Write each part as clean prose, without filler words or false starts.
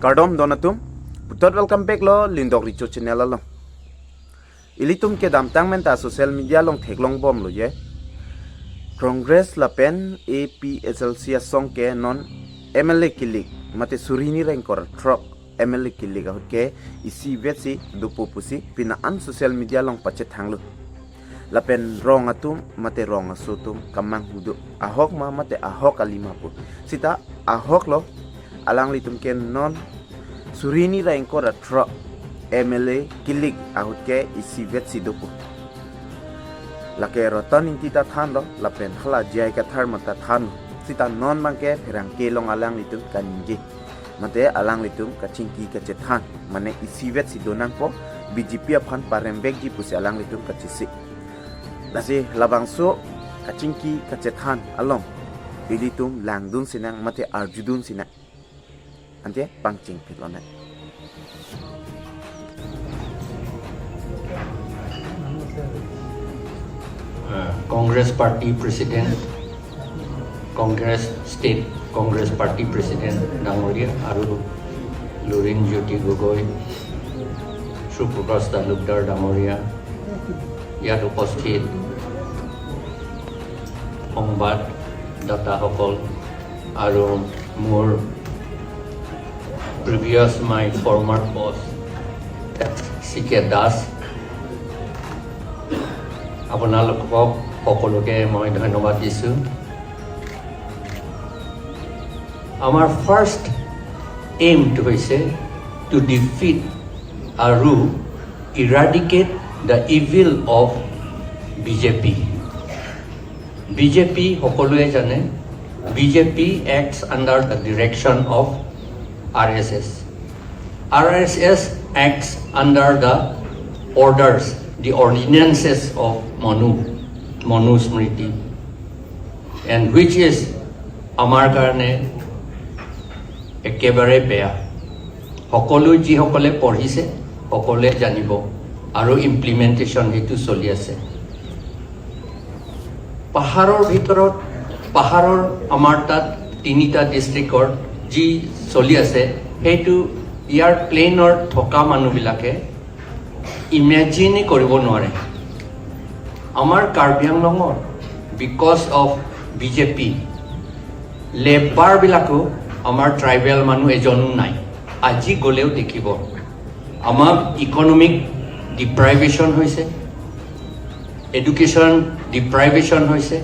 Kardom donatum, putot welcome back lo lindok richo channel lo. Ilitum ke dam tang menta social media long theklong bom lo ye. Congress la pen APSLC song ke non MLA kilik mate surini rankor truck MLA kilik ke isi vetsi dupu pusi pina an social media long pache thanglu. La pen rong atum mate rong asutum kamang hudu ahok ma mate ahok alimapu. Sita ahok lo alang litum ke non surini rankor truck MLA kilik ahut ke isi vetsi dupu. Lake rotan inti ta than lo la pen khla jai ka thar mata than sita non bangke perang ke long alang litum kanji mate alang litum kachingki ka che than mane isivet si donang po BJP aphan parembek ji pusi alang litum kachisi lase labangso kachingki ka che than along bilitum langdun sinang mate arjudun sinang ante pangching pilone Congress Party President, Congress State Congress Party President Dangoria Aru Lurin Jyoti Gogoi, Suprakash Talukdar Dangoria, ইয়াত উপস্থিত সংবাদদাতাসকল আৰু মোৰ previous my former boss CK Das আপোনালোকক সকলোকে মই ধন্যবাদ দিছো আমাৰ ফাৰ্স্ট এম টু হৈছে টু ডিফিট আৰু eradicate the evil of BJP সকলোৱে জানে BJP acts under the direction of RSS acts under the orders the ordinances of Manu Smriti and which is amar karone ekebare beya hokolu ji hokole porhise hokole janibo aru implementation hetu choli ase paharor bhitorot paharor amar tat tinita districtor ji choli ase hetu yar plainor thoka manu bilake imagine koribo নোৱাৰে আমাৰ কাৰ্বি আংলঙৰ because of BJP labour বিলাকো আমাৰ tribal মানুহ এজনো নাই আজি গলেও দেখিব আমাৰ ইকোনমিক ডিপ্ৰাইভেশ্যন হৈছে এডুকেশ্যন ডিপ্ৰাইভেশ্যন হৈছে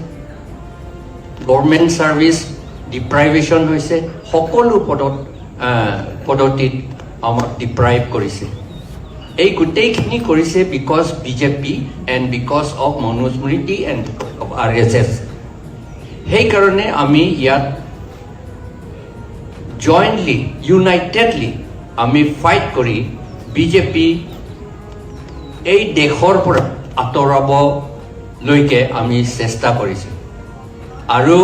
গভৰ্ণমেণ্ট ছাৰ্ভিচ ডিপ্ৰাইভেশ্যন হৈছে সকলো পদ্ধতিত আমাক ডিপ্ৰাইভ কৰিছে এই গোটেইখিনি কৰিছে because BJP and because of Manu Smriti and of RSS সেইকাৰণে আমি ইয়াত jointly unitedly আমি ফাইট কৰি BJP এই দেশৰ পৰা আঁতৰাব লৈকে আমি চেষ্টা কৰিছো আৰু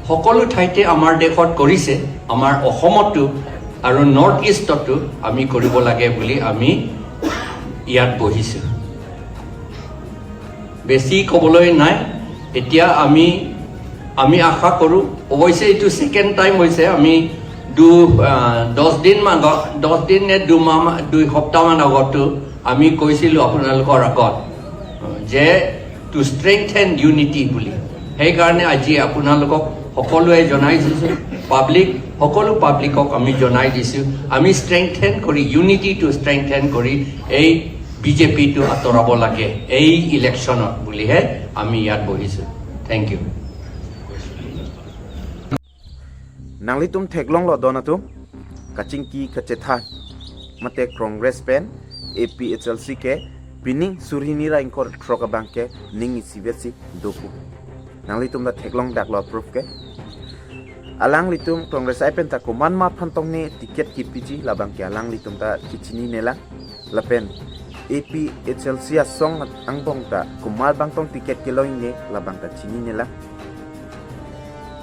সকলো ঠাইতে আমাৰ দেশত কৰিছে আমাৰ অসমতো আৰু নৰ্থ ইষ্টতো আমি কৰিব লাগে বুলি আমি ইয়াত বহিছো বেছি কবলৈ নাই এতিয়া আমি আশা কৰো অৱশ্যে এইটো সেকেন্ড টাইম হৈছে আমি 10 দিন নে 2 সপ্তাহ মান আগত আমি কৈছিলো আপোনালোকৰ আগত যে টু ষ্ট্ৰেংথেন ইউনিটি বুলি সেই কাৰণে আজি আপোনালোকক সকলোৱে জনাই দিছো সকলো পাব্লিকক আমি জনাই দিছো আমি ষ্ট্ৰেংথেন কৰি ইউনিটি টু ষ্ট্ৰেংথেন কৰি এই BJP টু আঁতৰাব লাগে এই ইলেকশ্যনত বুলিহে আমি ইয়াত বহিছো thank you Nanglitum theklong lo donatum kachingki kachethan mate Congress pen APHLC ke pining surini rankor troka banke ningi sivesi doku Nanglitum da theklong dak lo proof ke alang litum Congress ai pen ta koman ma phantong ne ticket ki piji labang ke alang litum ta kichini nela lapen APHLC song angbong ta kumal bangtong ticket ke loin ne labang ta chini nela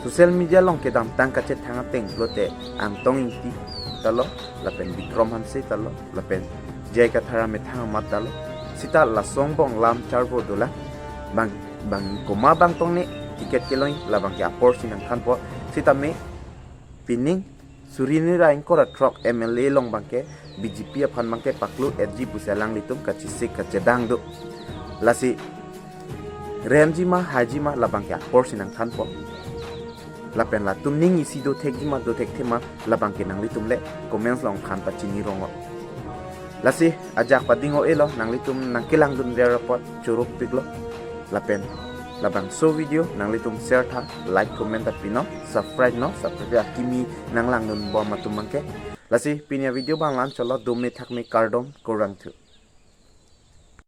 social media long ke dam tang kache thanga teng lote antong inti talo lapen Vikram Hanse talo lapen jai ka thara me thanga mat talo sita la song bong lam charbo dola bang koma bang tong ne ticket ke loin labang ke apor sinang khan po sita me pining Surini rain korat trok MLA long bangke BJP apan bangke paklu edji buselang litum kachisik kacedang do. Lasi Remji ma haji ma labangke akor sinang tanpo. Lapen la tum ning isi do tek jima do tek tema labangke nang litum le comments long kan pacini rongo. Lasi ajak padingo elo nang litum nang kilang dun dia report curuk piglo. Lapen labang so video nang litum share tha like comment at pino subscribe no subscribe kimi nang lang dun bom matum mangke. Lasi pinya video bang lan cholo dome thakme kardom korang thu.